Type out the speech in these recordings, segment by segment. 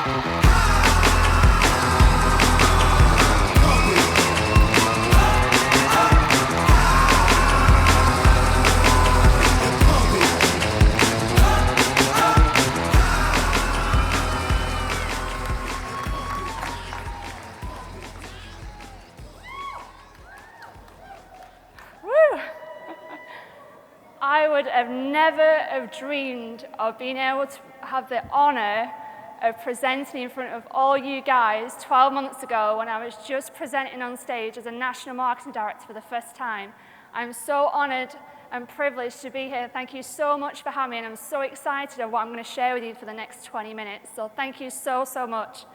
I would have never have dreamed of being able to have the honor of presenting in front of all you guys 12 months ago when I was just presenting on stage as a National Marketing Director for the first time. I'm so honored and privileged to be here. Thank you so much for having me, and I'm so excited of what I'm going to share with you for the next 20 minutes. So thank you so, so much.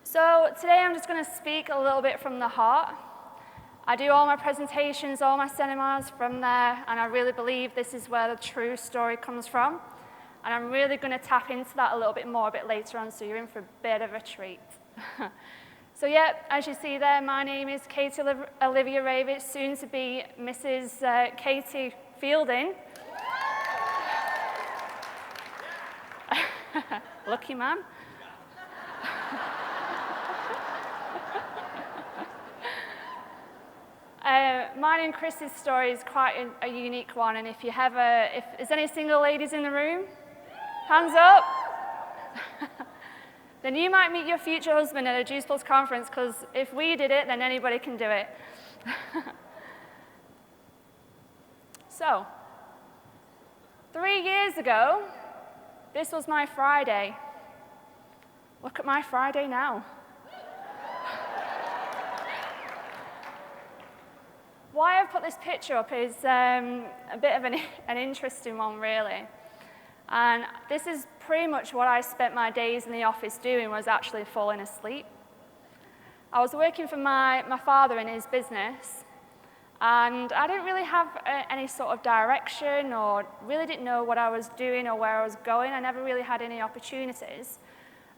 So today I'm just going to speak a little bit from the heart. I do all my presentations, all my seminars from there, and I really believe this is where the true story comes from. And I'm really going to tap into that a little bit more a bit later on, so you're in for a bit of a treat. So yeah, as you see there, my name is Katie Olivia Ravey, soon to be Mrs. Katie Fielding. Lucky man. Mine and Chris's story is quite a unique one, and if there's any single ladies in the room, hands up. Then you might meet your future husband at a Juice Plus conference, because if we did it, then anybody can do it. So, 3 years ago, this was my Friday. Look at my Friday now. Why I've put this picture up is a bit of an interesting one, really. And this is pretty much what I spent my days in the office doing, was actually falling asleep. I was working for my father in his business, and I didn't really have any sort of direction, or really didn't know what I was doing or where I was going. I never really had any opportunities.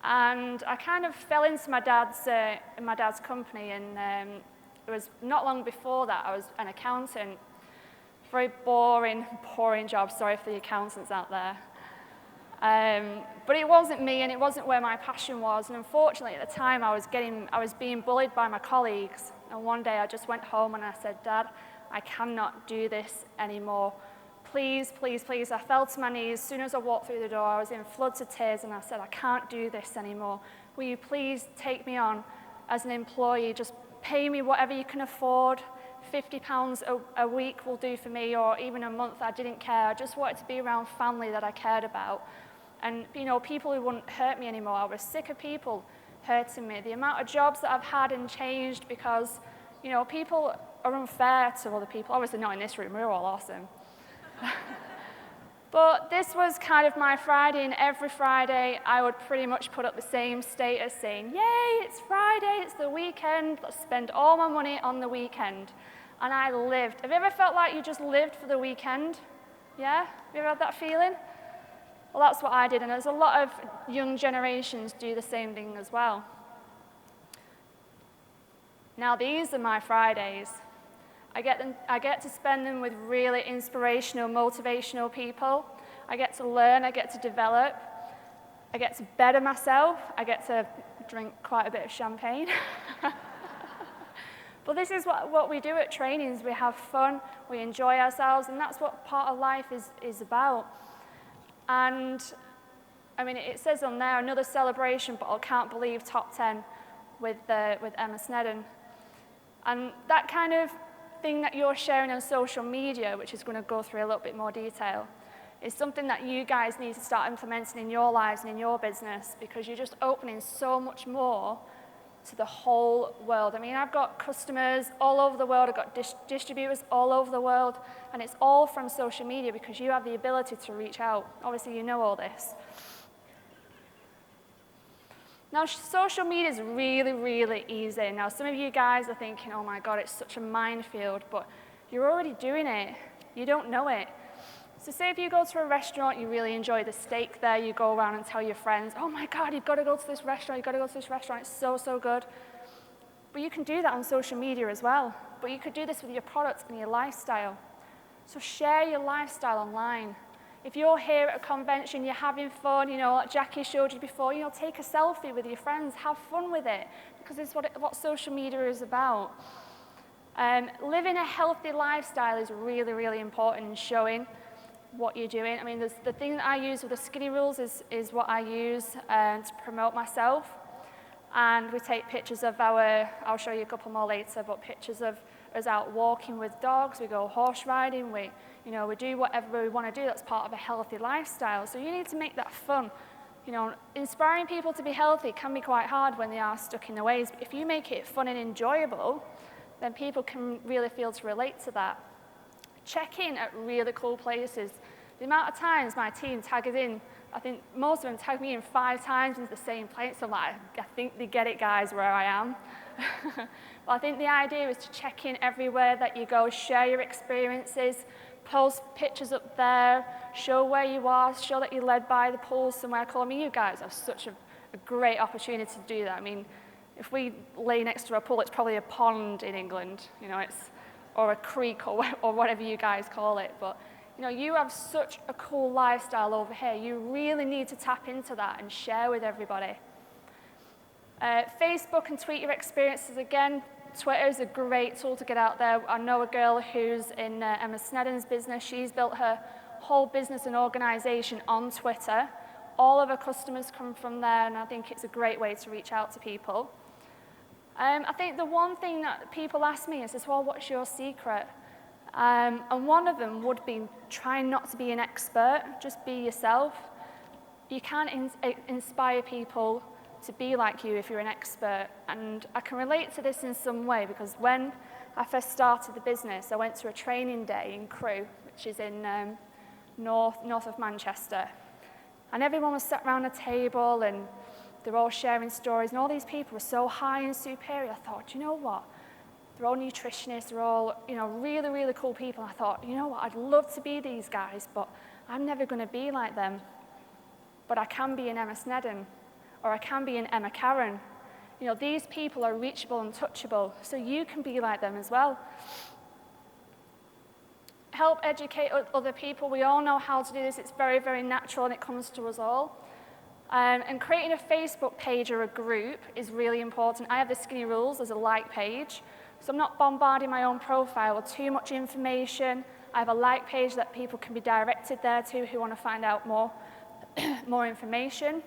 And I kind of fell into my dad's company, and it was not long before that I was an accountant. Very boring job, sorry for the accountants out there. But it wasn't me, and it wasn't where my passion was. And unfortunately at the time I was being bullied by my colleagues. And one day I just went home and I said, Dad, I cannot do this anymore. Please, please, please. I fell to my knees. As soon as I walked through the door, I was in floods of tears, and I said, I can't do this anymore. Will you please take me on as an employee? Just pay me whatever you can afford. £50 a week will do for me, or even a month. I didn't care. I just wanted to be around family that I cared about. And, people who wouldn't hurt me anymore. I was sick of people hurting me. The amount of jobs that I've had and changed because, people are unfair to other people. Obviously not in this room. We're all awesome. But this was kind of my Friday, and every Friday I would pretty much put up the same status saying, yay, it's Friday, it's the weekend, let's spend all my money on the weekend. And I lived. Have you ever felt like you just lived for the weekend? Yeah? Have you ever had that feeling? Well, that's what I did, and there's a lot of young generations do the same thing as well. Now these are my Fridays. I get to spend them with really inspirational, motivational people. I get to learn, I get to develop, I get to better myself, I get to drink quite a bit of champagne. But this is what we do at trainings. We have fun, we enjoy ourselves, and that's what part of life is about. And, it says on there, another celebration, but I can't believe top 10 with Emma Snedden. And that kind of thing that you're sharing on social media, which is going to go through a little bit more detail, is something that you guys need to start implementing in your lives and in your business, because you're just opening so much more to the whole world. I've got customers all over the world, I've got distributors all over the world, and it's all from social media because you have the ability to reach out. Obviously, you know all this. Now, social media is really, really easy. Now, some of you guys are thinking, oh my God, it's such a minefield, but you're already doing it. You don't know it. So say if you go to a restaurant, you really enjoy the steak there, you go around and tell your friends, oh my God, you've got to go to this restaurant, it's so, so good. But you can do that on social media as well. But you could do this with your products and your lifestyle. So share your lifestyle online. If you're here at a convention, you're having fun, like Jackie showed you before, take a selfie with your friends, have fun with it, because it's what social media is about. Living a healthy lifestyle is really, really important in showing what you're doing. I mean, the thing that I use with the skinny rules is what I use to promote myself. And we take pictures of I'll show you a couple more later, but pictures of us out walking with dogs, we go horse riding, we do whatever we want to do that's part of a healthy lifestyle. So you need to make that fun. Inspiring people to be healthy can be quite hard when they are stuck in their ways, but if you make it fun and enjoyable, then people can really feel to relate to that. Check in at really cool places. The amount of times my team tag us in, I think most of them tag me in 5 times into the same place. I'm like, I think they get it, guys, where I am. But I think the idea is to check in everywhere that you go, share your experiences, post pictures up there, show where you are, show that you're led by the pool somewhere cool. I mean, you guys have such a great opportunity to do that. I mean, if we lay next to a pool, it's probably a pond in England, or a creek or whatever you guys call it. But you have such a cool lifestyle over here. You really need to tap into that and share with everybody. Facebook and tweet your experiences. Again, Twitter is a great tool to get out there. I know a girl who's in Emma Snedden's business. She's built her whole business and organization on Twitter. All of her customers come from there, and I think it's a great way to reach out to people. I think the one thing that people ask me is, well, what's your secret? And one of them would be trying not to be an expert, just be yourself. You can inspire people to be like you if you're an expert. And I can relate to this in some way, because when I first started the business, I went to a training day in Crewe, which is in north of Manchester. And everyone was sat around a table, and they're all sharing stories, and all these people were so high and superior. I thought, do you know what? They're all nutritionists, they're all, really, really cool people. I thought, you know what? I'd love to be these guys, but I'm never going to be like them. But I can be an Emma Snedden, or I can be an Emma Karen. These people are reachable and touchable, so you can be like them as well. Help educate other people. We all know how to do this. It's very, very natural, and it comes to us all. And creating a Facebook page or a group is really important. I have the Skinny Rules as a like page, so I'm not bombarding my own profile with too much information. I have a like page that people can be directed there to who want to find out more information.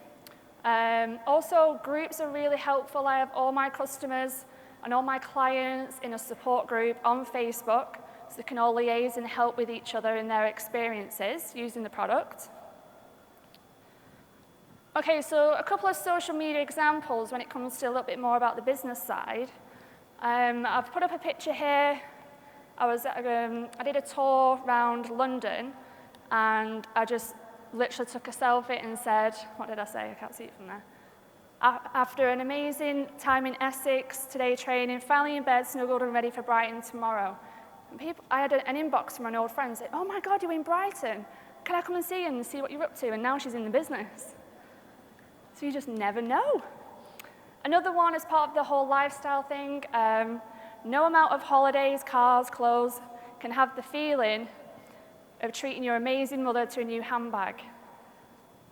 Also, groups are really helpful. I have all my customers and all my clients in a support group on Facebook, so they can all liaise and help with each other in their experiences using the product. Okay, so a couple of social media examples when it comes to a little bit more about the business side. I've put up a picture here. I did a tour around London, and I just literally took a selfie and said, what did I say? I can't see it from there. After an amazing time in Essex, today training, finally in bed, snuggled and ready for Brighton tomorrow. And I had an inbox from an old friend saying, oh my God, you're in Brighton. Can I come and see you and see what you're up to? And now she's in the business. So you just never know. Another one is part of the whole lifestyle thing. No amount of holidays, cars, clothes can have the feeling of treating your amazing mother to a new handbag.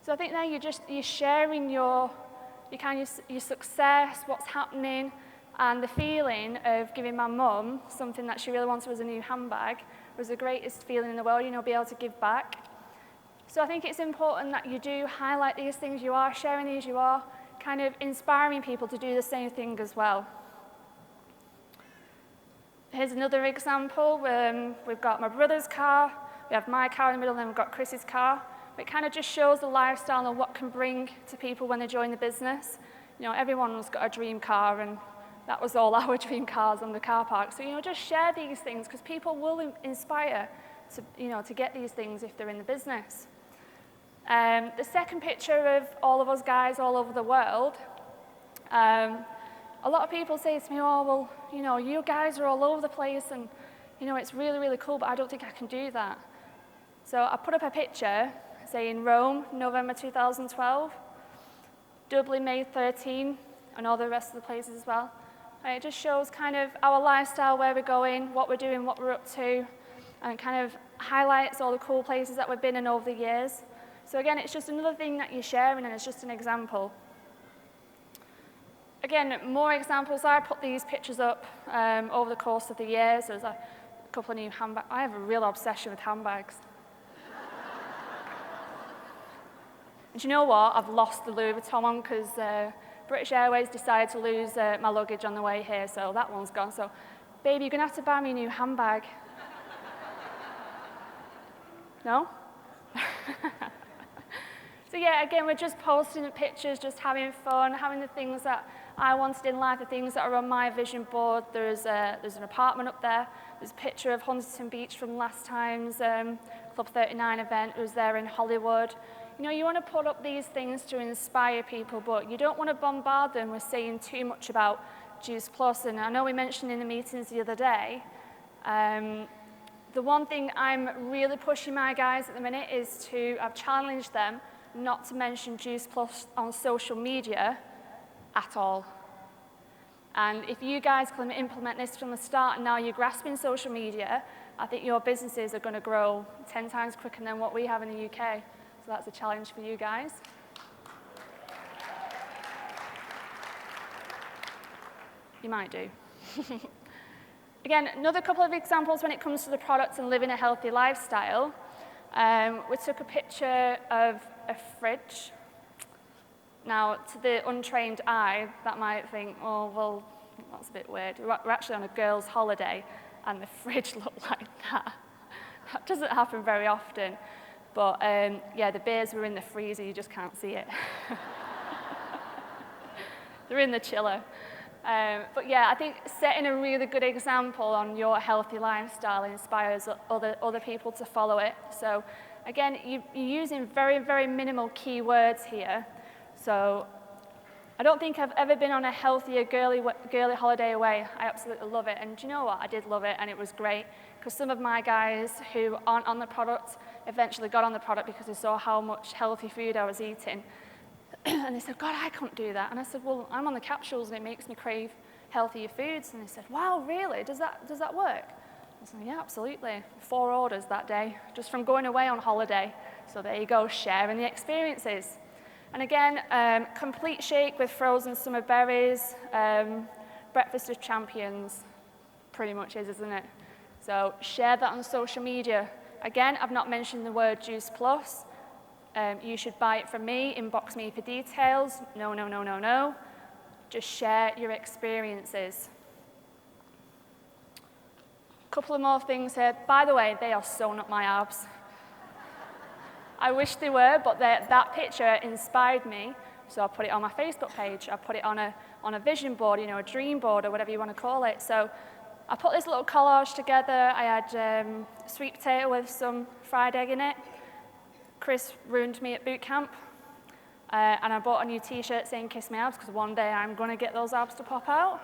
So I think now you're sharing your success, what's happening, and the feeling of giving my mum something that she really wanted was a new handbag was the greatest feeling in the world, be able to give back. So I think it's important that you do highlight these things, you are sharing these, you are kind of inspiring people to do the same thing as well. Here's another example. We've got my brother's car, we have my car in the middle, and then we've got Chris's car. It kind of just shows the lifestyle and what can bring to people when they join the business. Everyone's got a dream car, and that was all our dream cars on the car park. So, just share these things, because people will inspire to get these things if they're in the business. The second picture of all of us guys all over the world, a lot of people say to me, oh, well, you guys are all over the place, and, it's really, really cool, but I don't think I can do that. So I put up a picture saying Rome, November 2012, Dublin, May 13, and all the rest of the places as well. And it just shows kind of our lifestyle, where we're going, what we're doing, what we're up to. and kind of highlights all the cool places that we've been in over the years. So again, it's just another thing that you're sharing, and it's just an example. Again, more examples. I put these pictures up over the course of the years. There's a couple of new handbags. I have a real obsession with handbags. And you know what? I've lost the Louis Vuitton one because British Airways decided to lose my luggage on the way here, so that one's gone. So, baby, you're going to have to buy me a new handbag. No? So yeah, again, we're just posting the pictures, just having fun, having the things that I wanted in life, the things that are on my vision board. There's an apartment up there. There's a picture of Huntington Beach from last time's Club 39 event. It was there in Hollywood. You know, you want to put up these things to inspire people, but you don't want to bombard them with saying too much about Juice Plus. And I know we mentioned in the meetings the other day, the one thing I'm really pushing my guys at the minute is I've challenged them not to mention Juice Plus on social media at all. And if you guys can implement this from the start and now you're grasping social media, I think your businesses are going to grow 10 times quicker than what we have in the UK. So that's a challenge for you guys. You might do. Again, another couple of examples when it comes to the products and living a healthy lifestyle. We took a picture of a fridge. Now, to the untrained eye, that might think, oh, well, that's a bit weird. We're actually on a girls' holiday, and the fridge looked like that. That doesn't happen very often. But, yeah, the beers were in the freezer. You just can't see it. They're in the chiller. But, yeah, I think setting a really good example on your healthy lifestyle inspires other people to follow it. So, again, you're using very, very minimal keywords here. So I don't think I've ever been on a healthier, girly holiday away. I absolutely love it. And do you know what? I did love it, and it was great. Because some of my guys who aren't on the product eventually got on the product because they saw how much healthy food I was eating. And they said, God, I can't do that. And I said, well, I'm on the capsules, and it makes me crave healthier foods. And they said, wow, really? Does that work? I said, yeah, absolutely. 4 orders that day, just from going away on holiday. So there you go, sharing the experiences. And again, complete shake with frozen summer berries, breakfast of champions, pretty much is, isn't it? So share that on social media. Again, I've not mentioned the word Juice Plus. You should buy it from me, inbox me for details. No, no, no, no, no. Just share your experiences. A couple of more things here. By the way, they are so not my abs. I wish they were, but that picture inspired me, so I put it on my Facebook page. I put it on a vision board, you know, a dream board, or whatever you want to call it. So I put this little collage together. I had sweet potato with some fried egg in it. Chris ruined me at boot camp, and I bought a new T-shirt saying "Kiss my abs" because one day I'm going to get those abs to pop out.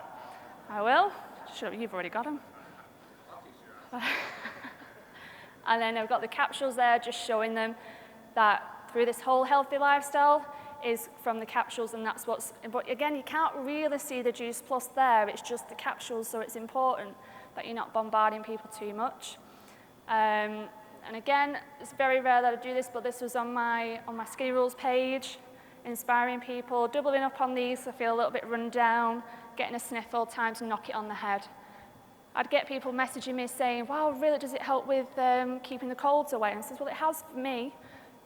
I will. Sure, you've already got them. And then I've got the capsules there, just showing them that through this whole healthy lifestyle is from the capsules, and that's what's, but again, you can't really see the Juice Plus there, it's just the capsules, so it's important that you're not bombarding people too much. And again, it's very rare that I do this, but this was on my Skinny Rules page, inspiring people, doubling up on these so I feel a little bit run down, getting a sniffle, time to knock it on the head. I'd get people messaging me saying, wow, really, does it help with keeping the colds away? And I said, well, it has for me.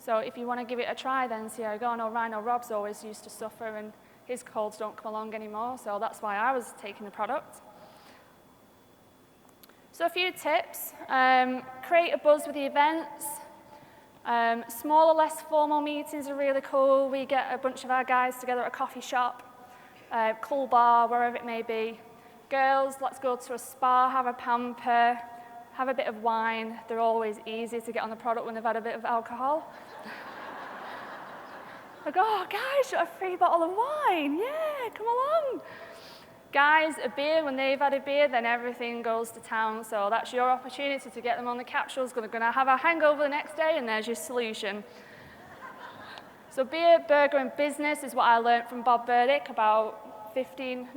So if you want to give it a try, then see how you go. I know Rhino Rob's always used to suffer, and his colds don't come along anymore, so that's why I was taking the product. So a few tips. Create a buzz with the events. Smaller, less formal meetings are really cool. We get a bunch of our guys together at a coffee shop, cool bar, wherever it may be. Girls, let's go to a spa, have a pamper, have a bit of wine. They're always easy to get on the product when they've had a bit of alcohol. Like, oh, guys, you got a free bottle of wine. Yeah, come along. Guys, a beer, when they've had a beer, then everything goes to town. So that's your opportunity to get them on the capsules. They're going to have a hangover the next day, and there's your solution. So beer, burger, and business is what I learned from Bob Burdick about 18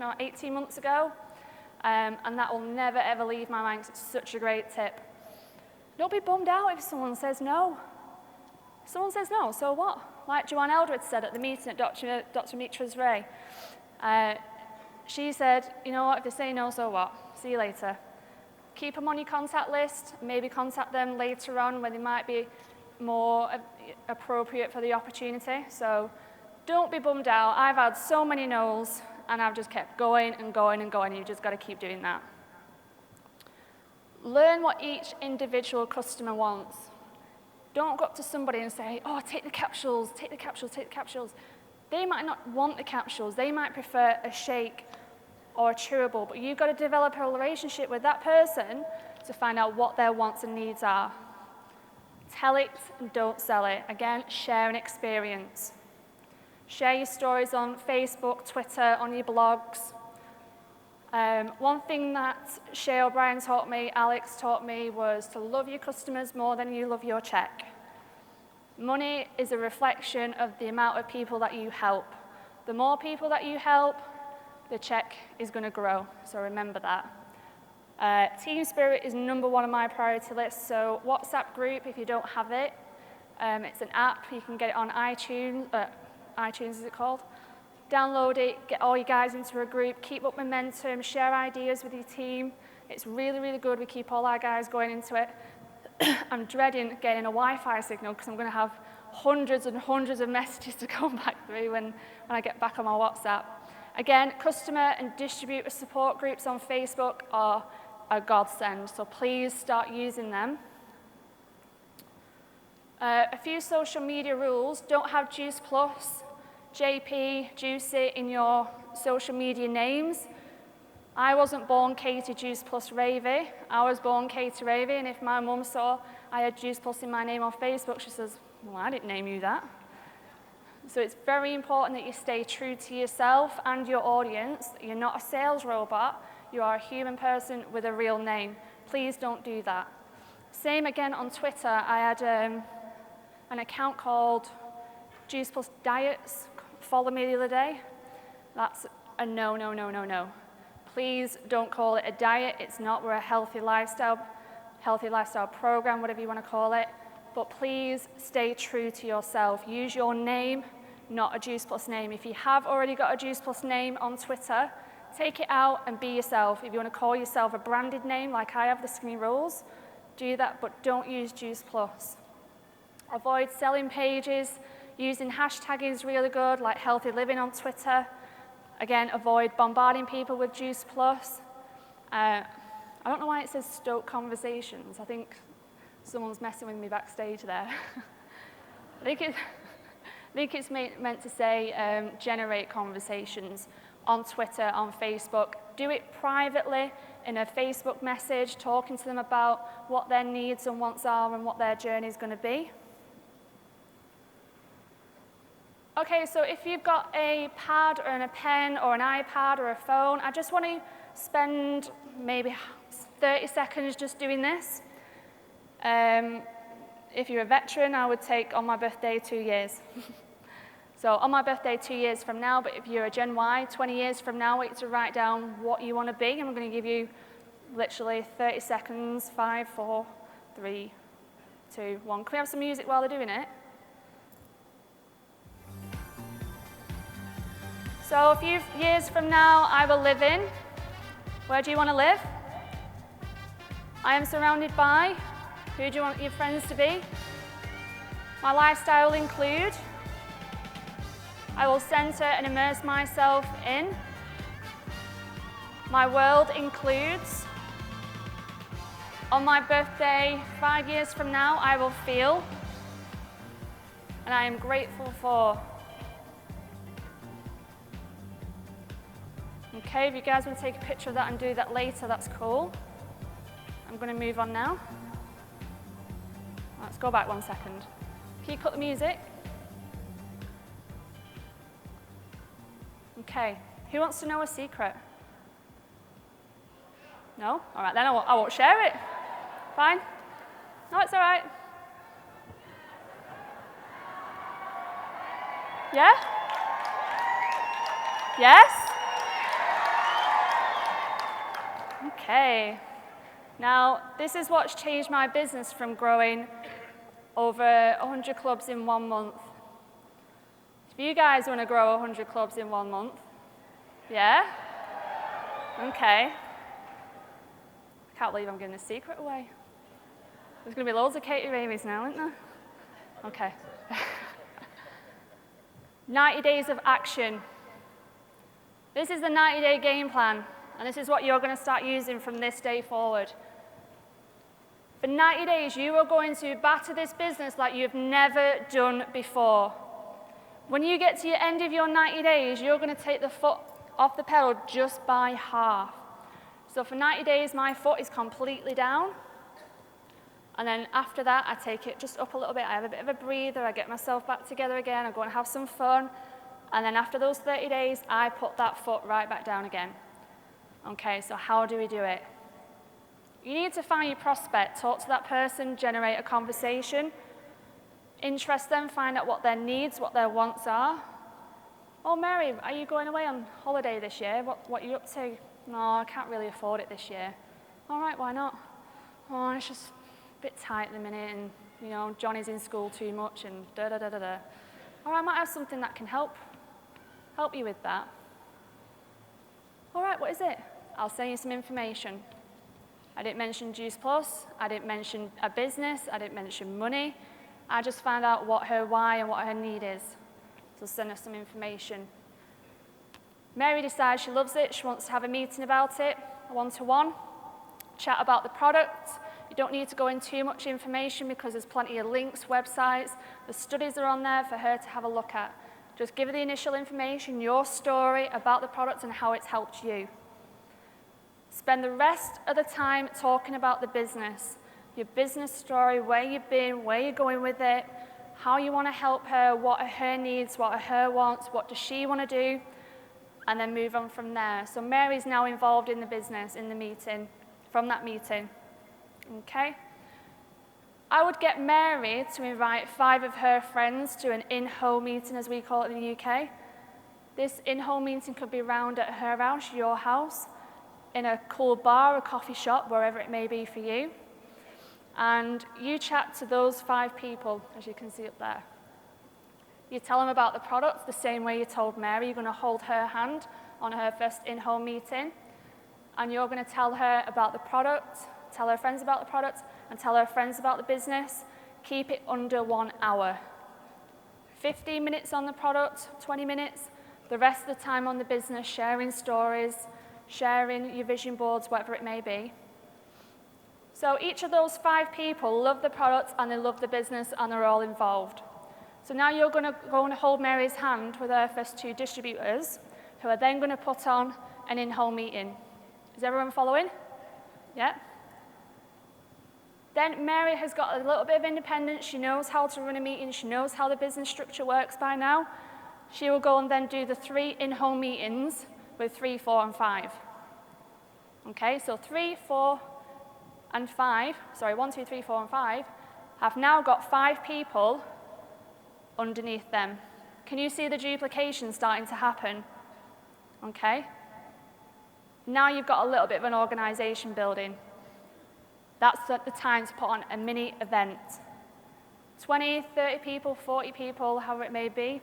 months ago. And that will never, ever leave my mind because it's such a great tip. Don't be bummed out if someone says no. If someone says no, so what? Like Joanne Eldred said at the meeting at Dr. Mitra's Ray. She said, you know what, if they say no, so what? See you later. Keep them on your contact list, maybe contact them later on when they might be more appropriate for the opportunity. So don't be bummed out. I've had so many no's and I've just kept going and going and going. You've just got to keep doing that. Learn what each individual customer wants. Don't go up to somebody and say, oh, take the capsules, take the capsules, take the capsules. They might not want the capsules. They might prefer a shake or a chewable, but you've got to develop a relationship with that person to find out what their wants and needs are. Tell it and don't sell it. Again, share an experience. Share your stories on Facebook, Twitter, on your blogs. One thing that Shay O'Brien taught me, Alex taught me, was to love your customers more than you love your check. Money is a reflection of the amount of people that you help. The more people that you help, the check is going to grow, so remember that. Team Spirit is number one on my priority list, so WhatsApp group, if you don't have it, it's an app, you can get it on iTunes, is it called? Download it, get all you guys into a group, keep up momentum, share ideas with your team. It's really, really good. We keep all our guys going into it. I'm dreading getting a Wi-Fi signal because I'm going to have hundreds and hundreds of messages to come back through when I get back on my WhatsApp. Again, customer and distributor support groups on Facebook are a godsend, so please start using them. A few social media rules. Don't have Juice Plus, JP, Juicy in your social media names. I wasn't born Katie Juice Plus Ravey. I was born Katie Ravey, and if my mum saw I had Juice Plus in my name on Facebook, she says, well, I didn't name you that. So it's very important that you stay true to yourself and your audience. You're not a sales robot. You are a human person with a real name. Please don't do that. Same again on Twitter. I had an account called Juice Plus Diets follow me the other day. That's a no, no, no, no, no. Please don't call it a diet. It's not. We're a healthy lifestyle program, whatever you want to call it. But please stay true to yourself. Use your name, not a Juice Plus name. If you have already got a Juice Plus name on Twitter, take it out and be yourself. If you want to call yourself a branded name, like I have, the Skinny Rolls, do that, but don't use Juice Plus. Avoid selling pages. Using hashtagging is really good, like Healthy Living on Twitter. Again, avoid bombarding people with Juice Plus. I don't know why it says stoke conversations. I think someone's messing with me backstage there. I think it's meant to say generate conversations on Twitter, on Facebook. Do it privately in a Facebook message, talking to them about what their needs and wants are and what their journey is going to be. Okay, so if you've got a pad or a pen or an iPad or a phone, I just want to spend maybe 30 seconds just doing this. If you're a veteran, I would take on my birthday 2 years. So on my birthday 2 years from now, but if you're a Gen Y, 20 years from now, I want you to write down what you want to be. I'm going to give you literally 30 seconds, 5, 4, 3, 2, 1. Can we have some music while they're doing it? So a few years from now, I will live in. Where do you want to live? I am surrounded by. Who do you want your friends to be? My lifestyle will include. I will center and immerse myself in. My world includes. On my birthday, 5 years from now, I will feel. And I am grateful for. Okay, if you guys want to take a picture of that and do that later, that's cool. I'm going to move on now. Let's go back 1 second. Can you cut the music? Okay, who wants to know a secret? No? All right, then I won't share it. Fine? No, it's all right. Yeah? Yes? Okay. Now, this is what's changed my business from growing over 100 clubs in 1 month. If you guys want to grow 100 clubs in 1 month, yeah? Okay. I can't believe I'm giving the secret away. There's going to be loads of Katie Raveys now, isn't there? Okay. 90 days of action. This is the 90-day game plan, and this is what you're going to start using from this day forward. For 90 days, you are going to batter this business like you've never done before. When you get to the end of your 90 days, you're going to take the foot off the pedal just by half. So for 90 days, my foot is completely down. And then after that, I take it just up a little bit. I have a bit of a breather. I get myself back together again. I go and have some fun. And then after those 30 days, I put that foot right back down again. Okay, so how do we do it? You need to find your prospect, talk to that person, generate a conversation, interest them, find out what their needs, what their wants are. Oh, Mary, are you going away on holiday this year? What are you up to? No, I can't really afford it this year. All right, why not? Oh, it's just a bit tight at the minute, and you know, Johnny's in school too much, and da-da-da-da-da. All right, I might have something that can help you with that. All right, what is it? I'll send you some information. I didn't mention Juice Plus, I didn't mention a business, I didn't mention money. I just found out what her why and what her need is. So send her some information. Mary decides she loves it, she wants to have a meeting about it, one-to-one, chat about the product. You don't need to go into too much information because there's plenty of links, websites, the studies are on there for her to have a look at. Just give her the initial information, your story about the product and how it's helped you. Spend the rest of the time talking about the business, your business story, where you've been, where you're going with it, how you want to help her, what are her needs, what are her wants, what does she want to do, and then move on from there. So Mary's now involved in the business, in the meeting, from that meeting. Okay? I would get Mary to invite 5 of her friends to an in-home meeting, as we call it in the UK. This in-home meeting could be round at her house, your house, in a cool bar, a coffee shop, wherever it may be for you. And you chat to those 5 people, as you can see up there. You tell them about the product the same way you told Mary. You're going to hold her hand on her first in-home meeting, and you're going to tell her about the product, tell her friends about the product, and tell her friends about the business. Keep it under 1 hour. 15 minutes on the product, 20 minutes, the rest of the time on the business, sharing stories, sharing your vision boards, whatever it may be. So each of those 5 people love the product and they love the business and they're all involved. So now you're going to go and hold Mary's hand with her first 2 distributors, who are then going to put on an in-home meeting. Is everyone following? Yeah? Then Mary has got a little bit of independence. She knows how to run a meeting. She knows how the business structure works by now. She will go and then do the 3 in-home meetings with 3, 4, and 5. Okay, so 3, 4, and 5, sorry, 1, 2, 3, 4, and 5, have now got 5 people underneath them. Can you see the duplication starting to happen? Okay. Now you've got a little bit of an organization building. That's the time to put on a mini event. 20, 30 people, 40 people, however it may be.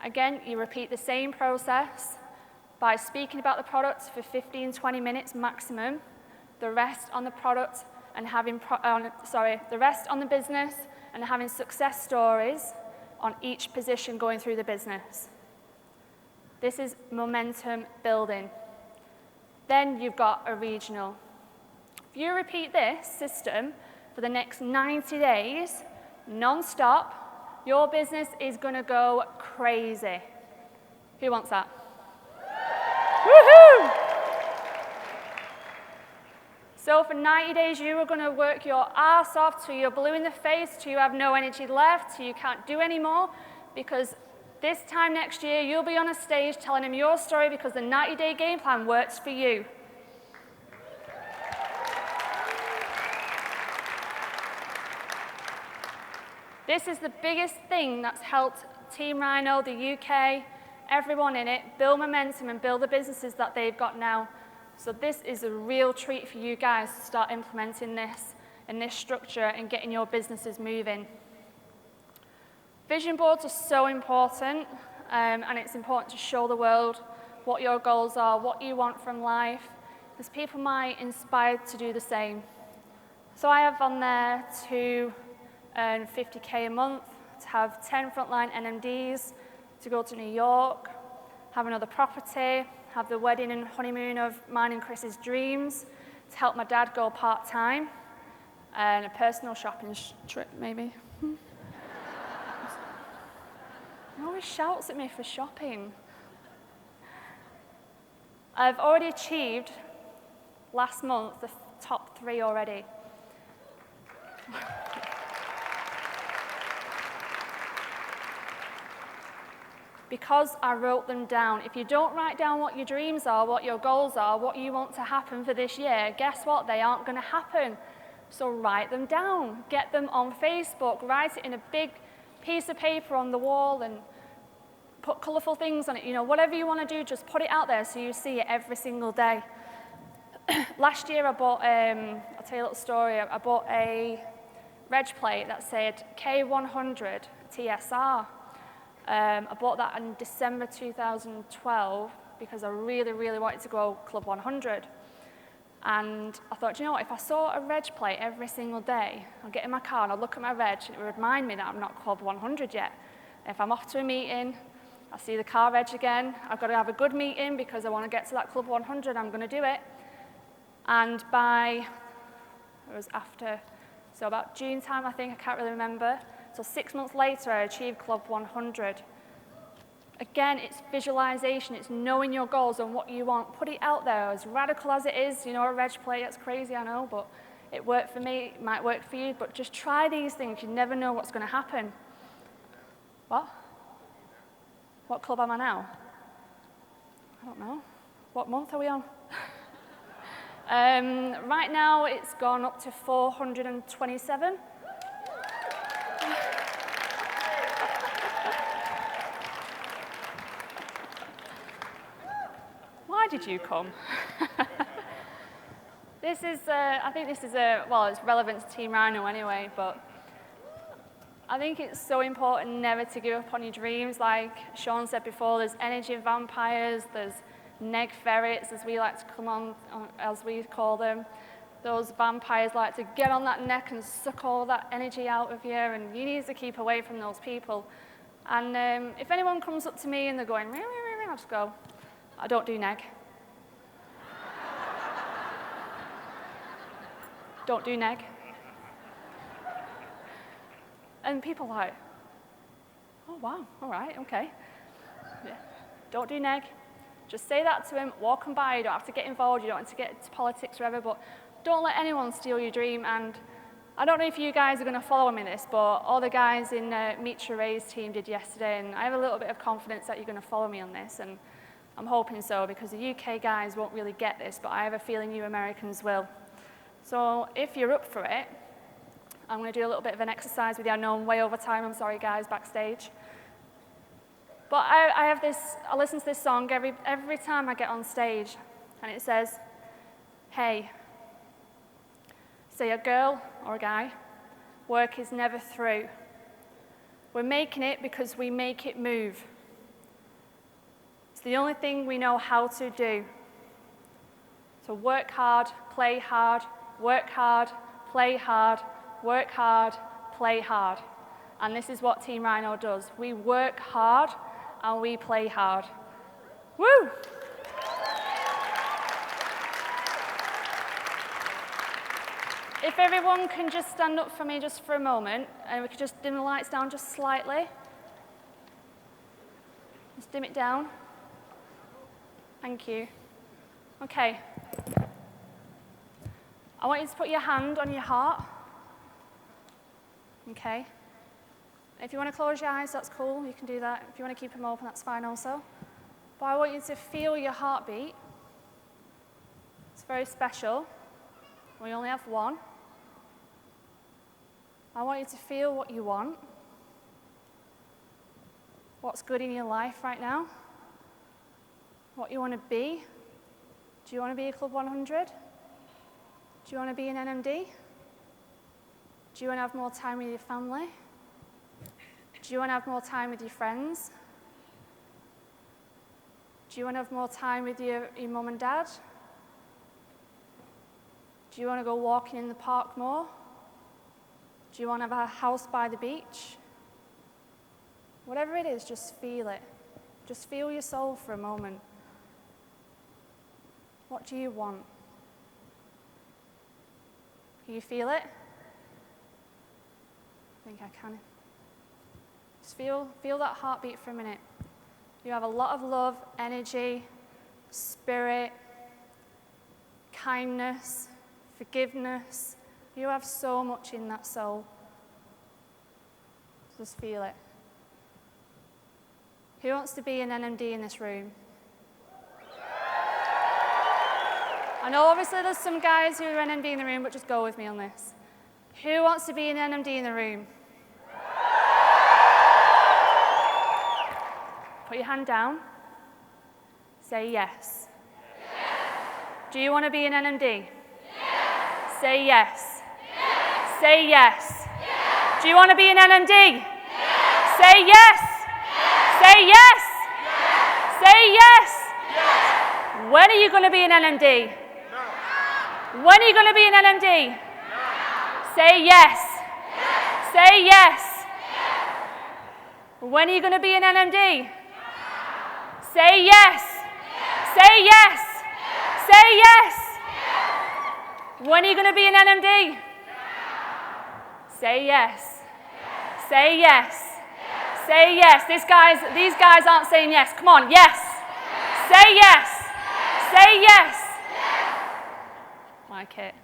Again, you repeat the same process by speaking about the product for 15, 20 minutes maximum, the rest on the product and the rest on the business and having success stories on each position going through the business. This is momentum building. Then you've got a regional. If you repeat this system for the next 90 days, non-stop, your business is going to go crazy. Who wants that? Woohoo! So for 90 days, you are going to work your ass off till you're blue in the face, till you have no energy left, till you can't do anymore, because this time next year, you'll be on a stage telling them your story because the 90-day game plan works for you. This is the biggest thing that's helped Team Rhino, the UK, everyone in it, build momentum and build the businesses that they've got now. So this is a real treat for you guys to start implementing this in this structure and getting your businesses moving. Vision boards are so important, and it's important to show the world what your goals are, what you want from life, because people might be inspired to do the same. So I have on there to earn $50K a month, to have 10 frontline NMDs, to go to New York, have another property, have the wedding and honeymoon of mine and Chris's dreams, to help my dad go part-time, and a personal shopping trip, maybe. He always shouts at me for shopping. I've already achieved, last month, the top 3 already. Because I wrote them down. If you don't write down what your dreams are, what your goals are, what you want to happen for this year, guess what? They aren't going to happen. So write them down. Get them on Facebook. Write it in a big piece of paper on the wall and put colourful things on it. You know, whatever you want to do, just put it out there so you see it every single day. Last year I bought, I'll tell you a little story. I bought a reg plate that said K100 TSR. I bought that in December 2012 because I really, really wanted to go Club 100. And I thought, you know what, if I saw a reg plate every single day, I'll get in my car and I'll look at my reg and it would remind me that I'm not Club 100 yet. If I'm off to a meeting, I see the car reg again, I've got to have a good meeting because I want to get to that Club 100, I'm going to do it. And it was after, so about June time, I think, I can't really remember. So 6 months later, I achieved Club 100. Again, it's visualization, it's knowing your goals and what you want. Put it out there, as radical as it is. You know, a reg plate, that's crazy, I know, but it worked for me, it might work for you, but just try these things. You never know what's going to happen. What? What club am I now? I don't know. What month are we on? Right now, it's gone up to 427. Why did you come? This is, I think this is well, it's relevant to Team Rhino anyway, but I think it's so important never to give up on your dreams. Like Sean said before, there's energy vampires, there's neg ferrets, as we like to come on, as we call them. Those vampires like to get on that neck and suck all that energy out of you, and you need to keep away from those people. And if anyone comes up to me and they're going, I'll just go, I don't do neg. Don't do neg. And people are like, oh wow, all right, okay. Yeah. Don't do neg. Just say that to him, walk them by, you don't have to get involved, you don't have to get into politics or whatever, but don't let anyone steal your dream. And I don't know if you guys are going to follow me in this, but all the guys in Meet Ravey's team did yesterday, and I have a little bit of confidence that you're going to follow me on this, and I'm hoping so, because the UK guys won't really get this, but I have a feeling you Americans will. So if you're up for it, I'm going to do a little bit of an exercise with you. I know I'm way over time, I'm sorry guys, backstage. But I listen to this song every time I get on stage, and it says, hey, say a girl or a guy, work is never through. We're making it because we make it move. It's the only thing we know how to do. So work hard, play hard, work hard, play hard, work hard, play hard. And this is what Team Rhino does. We work hard and we play hard. Woo! If everyone can just stand up for me just for a moment, and we could just dim the lights down just slightly. Just dim it down. Thank you. Okay. I want you to put your hand on your heart. Okay. If you want to close your eyes, that's cool. You can do that. If you want to keep them open, that's fine also. But I want you to feel your heartbeat. It's very special. We only have one. I want you to feel what you want. What's good in your life right now. What you want to be. Do you want to be a Club 100? Do you want to be an NMD? Do you want to have more time with your family? Do you want to have more time with your friends? Do you want to have more time with your mum and dad? Do you want to go walking in the park more? Do you want to have a house by the beach? Whatever it is, just feel it. Just feel your soul for a moment. What do you want? Can you feel it? I think I can. Just feel that heartbeat for a minute. You have a lot of love, energy, spirit, kindness, forgiveness. You have so much in that soul. Just feel it. Who wants to be an NMD in this room? I know obviously there's some guys who are NMD in the room, but just go with me on this. Who wants to be an NMD in the room? Put your hand down. Say yes. Yes. Do you want to be an NMD? Yes. Say yes. Yes. Say yes. Yes. Do you want to be an NMD? Yes. Say yes. Yes. Say yes. Yes. Say yes. Yes. When are you going to be an NMD? No. When are you going to be an NMD? No. Say yes. Yes. Say yes. Yes. When are you going to be an NMD? Say yes. Yes. Say yes. Yes. Say yes. Yes. When are you going to be an NMD? Yes. Say yes. Yes. Say yes. Yes. Say yes. These guys aren't saying yes. Come on, yes. Yes. Say yes. Yes. Say yes. Yes. Like it.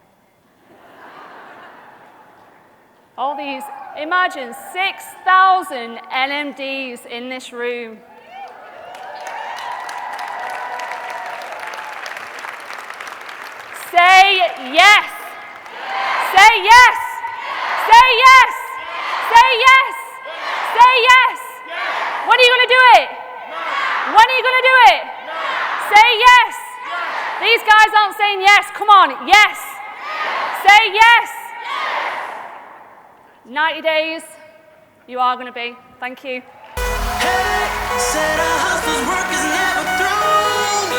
All these, imagine 6,000 NMDs in this room. Say yes. Say yes. Say yes. Say yes. Say yes. When are you going to do it? When are you going to do it? Say yes. These guys aren't saying yes. Come on. Yes. Say yes. 90 days. You are going to be. Thank you. Hey, said our hustle's work is never through.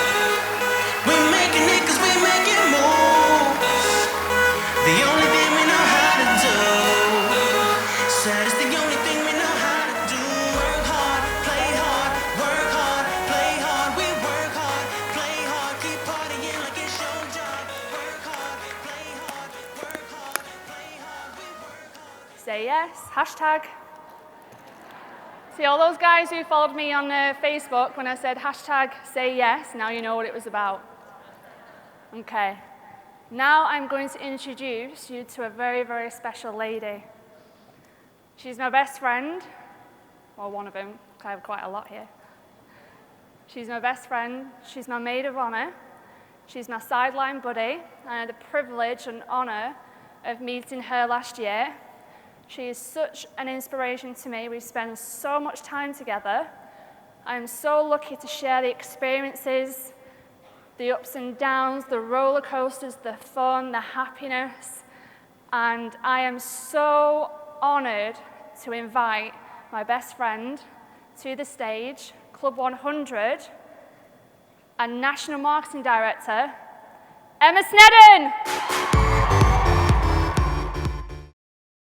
We're making it 'cause we make it move. The only thing we know how to do. Said it's the only thing we know how to do. Work hard, play hard, work hard, play hard. We work hard, play hard, keep partying like it's your job. Work hard, play hard, work hard, play hard. We work hard. Say yes. Hashtag. See, all those guys who followed me on Facebook when I said hashtag say yes, now you know what it was about. Okay. Now I'm going to introduce you to a very, very special lady. She's my best friend. Well, one of them. I have quite a lot here. She's my best friend. She's my maid of honor. She's my sideline buddy. I had the privilege and honor of meeting her last year. She is such an inspiration to me. We spend so much time together. I'm so lucky to share the experiences, the ups and downs, the roller coasters, the fun, the happiness. And I am so honored to invite my best friend to the stage, Club 100, and National Marketing Director, Emma Snedden.